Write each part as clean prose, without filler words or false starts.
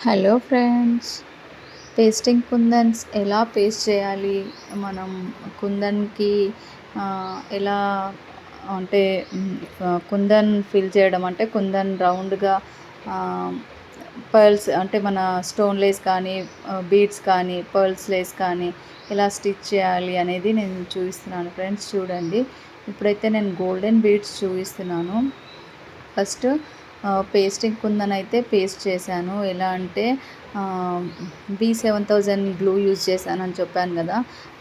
Hello friends, pasting కుందన్స్ ఎలా paste చేయాలి, మనం కుందన్కి ఎలా అంటే కుందన్ ఫిల్ చేయడం అంటే కుందన్ రౌండ్గా పర్ల్స్ అంటే మన స్టోన్ లేస్ కానీ బీడ్స్ కానీ పర్ల్స్ లేస్ కానీ ఎలా స్టిచ్ చేయాలి అనేది నేను చూపిస్తున్నాను ఫ్రెండ్స్. చూడండి, ఇప్పుడైతే నేను గోల్డెన్ బీడ్స్ చూపిస్తున్నాను. ఫస్ట్ పేస్టింగ్ కుందన్ అయితే పేస్ట్ చేశాను. ఎలా అంటే B7000 గ్లూ యూజ్ చేశానని చెప్పాను కదా,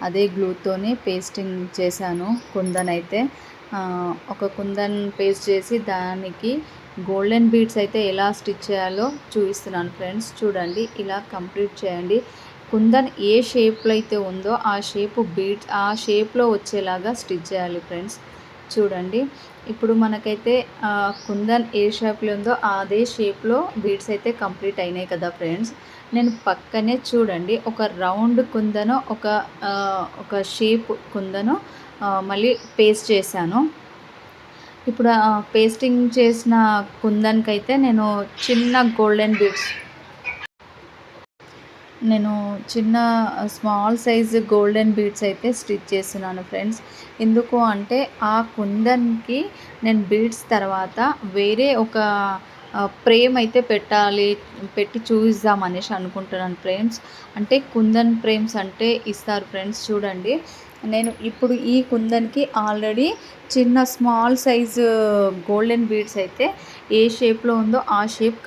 అదే గ్లూతోనే పేస్టింగ్ చేశాను కుందన్ అయితే. ఒక కుందన్ పేస్ట్ చేసి దానికి గోల్డెన్ బీడ్స్ అయితే ఎలా స్టిచ్ చేయాలో చూపిస్తున్నాను ఫ్రెండ్స్. చూడండి, ఇలా కంప్లీట్ చేయండి. కుందన్ ఏ షేప్లో అయితే ఉందో ఆ షేప్లో వచ్చేలాగా స్టిచ్ చేయాలి ఫ్రెండ్స్. చూడండి, ఇప్పుడు మనకైతే కుందన్ ఏ షేప్లో ఉందో అదే షేప్లో బీడ్స్ అయితే కంప్లీట్ అయినాయి కదా ఫ్రెండ్స్. నేను పక్కనే చూడండి ఒక రౌండ్ కుందను ఒక షేప్ కుందను మళ్ళీ పేస్ట్ చేశాను. ఇప్పుడు పేస్టింగ్ చేసిన కుందన్కైతే నేను చిన్న స్మాల్ సైజు గోల్డెన్ బీడ్స్ అయితే స్టిచ్ చేస్తున్నాను ఫ్రెండ్స్. ఎందుకు అంటే ఆ కుందన్కి నేను బీడ్స్ తర్వాత వేరే ఒక ఫ్రేమ్ అయితే పెట్టి చూపిద్దాం అనేసి అనుకుంటున్నాను ఫ్రెండ్స్. అంటే కుందన్ ఫ్రేమ్స్ అంటే ఇస్తారు ఫ్రెండ్స్. చూడండి, నేను ఇప్పుడు ఈ కుందన్కి ఆల్రెడీ చిన్న స్మాల్ సైజు గోల్డెన్ బీడ్స్ అయితే ఏ షేప్లో ఉందో ఆ షేప్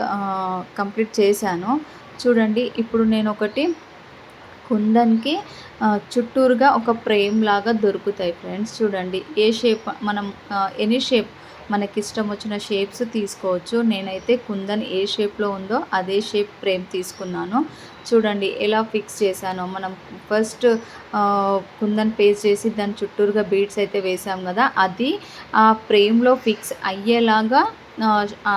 కంప్లీట్ చేశాను. చూడండి, ఇప్పుడు నేను ఒకటి కుందన్కి చుట్టూరుగా ఒక ఫ్రేమ్ లాగా దొరుకుతాయి ఫ్రెండ్స్. చూడండి, ఏ షేప్ మనం ఎనీ షేప్ మనకి ఇష్టం వచ్చిన షేప్స్ తీసుకోవచ్చు. నేనైతే కుందన్ ఏ షేప్లో ఉందో అదే షేప్ ఫ్రేమ్ తీసుకున్నాను. చూడండి ఎలా ఫిక్స్ చేశానో. మనం ఫస్ట్ కుందన్ పేస్ట్ చేసి దాని చుట్టూరుగా బీడ్స్ అయితే వేసాం కదా, అది ఆ ఫ్రేమ్లో ఫిక్స్ అయ్యేలాగా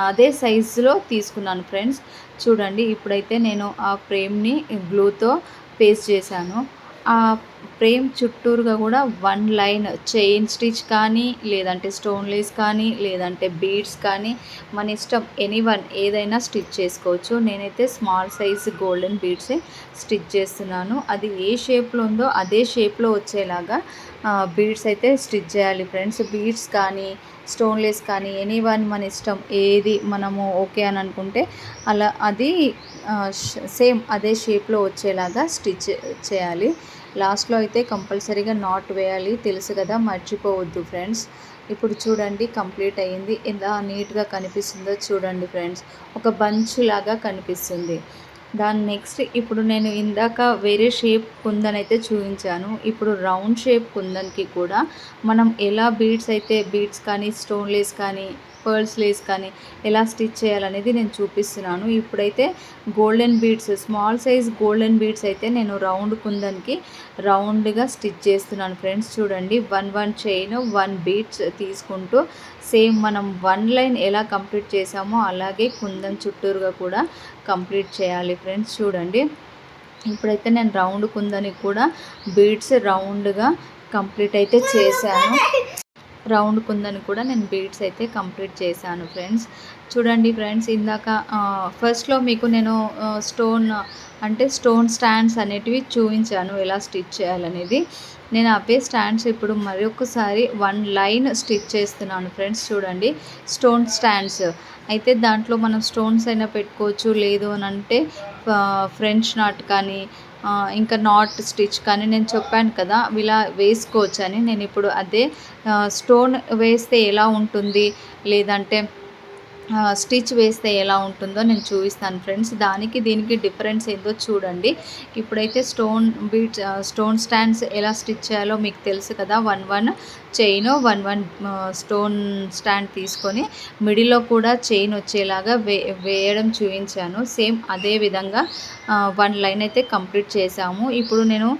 అదే సైజులో తీసుకున్నాను ఫ్రెండ్స్. చూడండి, ఇప్పుడైతే నేను ఆ ఫ్రేమ్ని గ్లూతో పేస్ట్ చేశాను. ఆ ఫ్రేమ్ చుట్టూరుగా కూడా వన్ లైన్ చైన్ స్టిచ్ కానీ, లేదంటే స్టోన్ లేస్ కానీ, లేదంటే బీడ్స్ కానీ, మన ఇష్టం ఎనీవన్ ఏదైనా స్టిచ్ చేసుకోవచ్చు. నేనైతే స్మాల్ సైజ్ గోల్డెన్ బీడ్సే స్టిచ్ చేస్తున్నాను. అది ఏ షేప్లో ఉందో అదే షేప్లో వచ్చేలాగా బీడ్స్ అయితే స్టిచ్ చేయాలి ఫ్రెండ్స్. బీడ్స్ కానీ స్టోన్ లేస్ కానీ ఎనీవన్ మన ఇష్టం, ఏది మనము ఓకే అని అనుకుంటే అలా అది సేమ్ అదే షేప్లో వచ్చేలాగా స్టిచ్ చేయాలి. లాస్ట్లో అయితే కంపల్సరీగా నాట్ వేయాలి, తెలుసు కదా, మర్చిపోవద్దు ఫ్రెండ్స్. ఇప్పుడు చూడండి కంప్లీట్ అయ్యింది. ఎలా నీట్గా కనిపిస్తుందో చూడండి ఫ్రెండ్స్, ఒక బంచ్ లాగా కనిపిస్తుంది. దాని నెక్స్ట్ ఇప్పుడు నేను ఇందాక వేరే షేప్ కుందన్ అయితే చూపించాను. ఇప్పుడు రౌండ్ షేప్ కుందన్కి కూడా మనం ఎలా బీడ్స్ కానీ స్టోన్ లేస్ కానీ పర్ల్స్ లేస్ కానీ ఎలా స్టిచ్ చేయాలనేది నేను చూపిస్తున్నాను. ఇప్పుడైతే golden beads, small size golden beads అయితే నేను రౌండ్ కుందన్కి రౌండ్గా స్టిచ్ చేస్తున్నాను ఫ్రెండ్స్. చూడండి, వన్ చైన్ 1 బీడ్స్ తీసుకుంటూ సేమ్ మనం 1 లైన్ ఎలా కంప్లీట్ చేసామో అలాగే కుందన్ చుట్టూరుగా కూడా కంప్లీట్ చేయాలి ఫ్రెండ్స్. చూడండి, ఇప్పుడైతే నేను రౌండ్ కుందనికి కూడా బీడ్స్ రౌండ్గా కంప్లీట్ అయితే చేశాను. రౌండ్ కుందని కూడా నేను బీడ్స్ అయితే కంప్లీట్ చేశాను ఫ్రెండ్స్. చూడండి ఫ్రెండ్స్, ఇందాక ఫస్ట్లో మీకు నేను స్టోన్ స్టాండ్స్ అనేటివి చూపించాను ఎలా స్టిచ్ చేయాలనేది. నేను అవే స్టాండ్స్ ఇప్పుడు మరొకసారి 1 లైన్ స్టిచ్ చేస్తున్నాను ఫ్రెండ్స్. చూడండి, స్టోన్ స్టాండ్స్ అయితే దాంట్లో మనం స్టోన్స్ అయినా పెట్టుకోవచ్చు, లేదు అని అంటే ఫ్రెంచ్ నాట్ కానీ ఇంకా నాట్ స్టిచ్ కానీ నేను చెప్పాను కదా ఇలా వేసుకోవచ్చని. నేను ఇప్పుడు అదే స్టోన్ వేస్తే ఎలా ఉంటుంది, లేదంటే స్టిచ్ వేస్తే ఎలా ఉంటుందో నేను చూపిస్తాను ఫ్రెండ్స్. దానికి దీనికి డిఫరెన్స్ ఏందో చూడండి. ఇప్పుడైతే స్టోన్ స్టాండ్స్ ఎలా స్టిచ్ చేయాలో మీకు తెలుసు కదా. 1 చైన్ 1 స్టోన్ స్టాండ్ తీసుకొని మిడిల్లో కూడా చైన్ వచ్చేలాగా వేయడం చూపించాను. సేమ్ అదే విధంగా 1 లైన్ అయితే కంప్లీట్ చేశాము. ఇప్పుడు నేను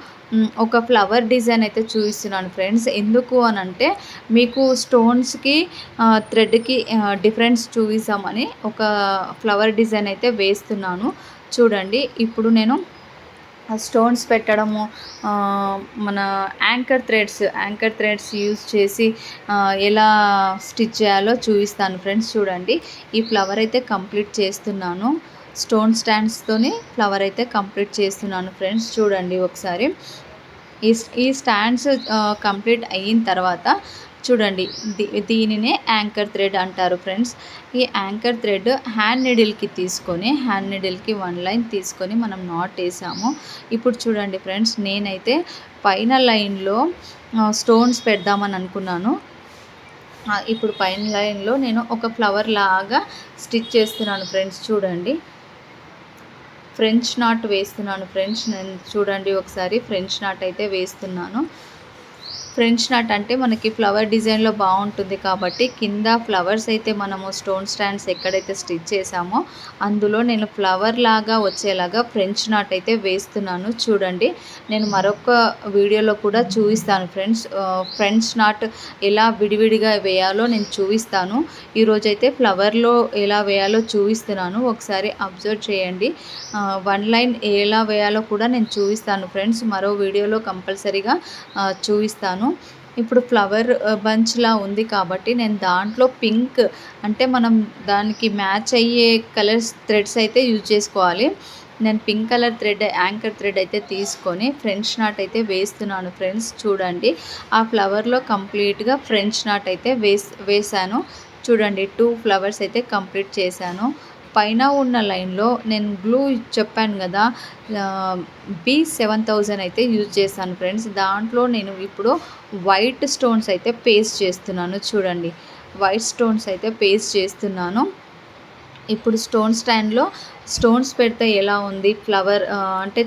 ఒక ఫ్లవర్ డిజైన్ అయితే చూపిస్తున్నాను ఫ్రెండ్స్. ఎందుకు అని అంటే మీకు స్టోన్స్కి థ్రెడ్కి డిఫరెన్స్ చూపిస్తామని ఒక ఫ్లవర్ డిజైన్ అయితే వేస్తున్నాను. చూడండి, ఇప్పుడు నేను స్టోన్స్ పెట్టడము మన యాంకర్ థ్రెడ్స్ యూజ్ చేసి ఎలా స్టిచ్ చేయాలో చూపిస్తాను ఫ్రెండ్స్. చూడండి, ఈ ఫ్లవర్ అయితే కంప్లీట్ చేస్తున్నాను. స్టోన్ స్టాండ్స్తోని ఫ్లవర్ అయితే కంప్లీట్ చేస్తున్నాను ఫ్రెండ్స్. చూడండి ఒకసారి. ఈ స్టాండ్స్ కంప్లీట్ అయిన తర్వాత చూడండి, దీనినే యాంకర్ థ్రెడ్ అంటారు ఫ్రెండ్స్. ఈ యాంకర్ థ్రెడ్ హ్యాండ్ నీడిల్కి 1 లైన్ తీసుకొని మనం నాట్ వేసాము. ఇప్పుడు చూడండి ఫ్రెండ్స్, నేనైతే పైన లైన్లో స్టోన్స్ పెడదామని అనుకున్నాను. ఇప్పుడు పైన లైన్లో నేను ఒక ఫ్లవర్ లాగా స్టిచ్ చేస్తున్నాను ఫ్రెండ్స్. చూడండి, ఫ్రెంచ్ నాట్ వేస్తున్నాను ఫ్రెండ్స్. నేను చూడండి ఒకసారి, ఫ్రెంచ్ నాట్ అయితే వేస్తున్నాను. ఫ్రెంచ్ నాట్ అంటే మనకి ఫ్లవర్ డిజైన్లో బాగుంటుంది కాబట్టి కింద ఫ్లవర్స్ అయితే మనము స్టోన్ స్టాండ్స్ ఎక్కడైతే స్టిచ్ చేసామో అందులో నేను ఫ్లవర్ లాగా వచ్చేలాగా ఫ్రెంచ్ నాట్ అయితే వేస్తున్నాను. చూడండి, నేను మరొక వీడియోలో కూడా చూపిస్తాను ఫ్రెండ్స్. ఫ్రెంచ్ నాట్ ఎలా విడివిడిగా వేయాలో నేను చూపిస్తాను. ఈరోజైతే ఫ్లవర్లో ఎలా వేయాలో చూపిస్తున్నాను, ఒకసారి అబ్జర్వ్ చేయండి. 1 లైన్ ఎలా వేయాలో కూడా నేను చూపిస్తాను ఫ్రెండ్స్. మరో వీడియోలో కంపల్సరీగా చూపిస్తాను. ఇప్పుడు ఫ్లవర్ బంచ్లా ఉంది కాబట్టి నేను దాంట్లో పింక్, అంటే మనం దానికి మ్యాచ్ అయ్యే కలర్స్ థ్రెడ్స్ అయితే యూజ్ చేసుకోవాలి. నేను pink colour thread, anchor thread అయితే తీసుకొని ఫ్రెంచ్ నాట్ అయితే వేస్తున్నాను ఫ్రెండ్స్. చూడండి, ఆ ఫ్లవర్లో కంప్లీట్గా ఫ్రెంచ్ నాట్ అయితే వేసాను. చూడండి, 2 ఫ్లవర్స్ అయితే కంప్లీట్ చేశాను. పైన ఉన్న లైన్లో నేను గ్లూ చెప్పాను కదా, B7000 అయితే యూజ్ చేశాను ఫ్రెండ్స్. దాంట్లో నేను ఇప్పుడు వైట్ స్టోన్స్ అయితే పేస్ట్ చేస్తున్నాను. చూడండి, వైట్ స్టోన్స్ అయితే పేస్ట్ చేస్తున్నాను. ఇప్పుడు స్టోన్ స్టాండ్లో స్టోన్స్ పెడితే ఎలా ఉంది ఫ్లవర్, అంటే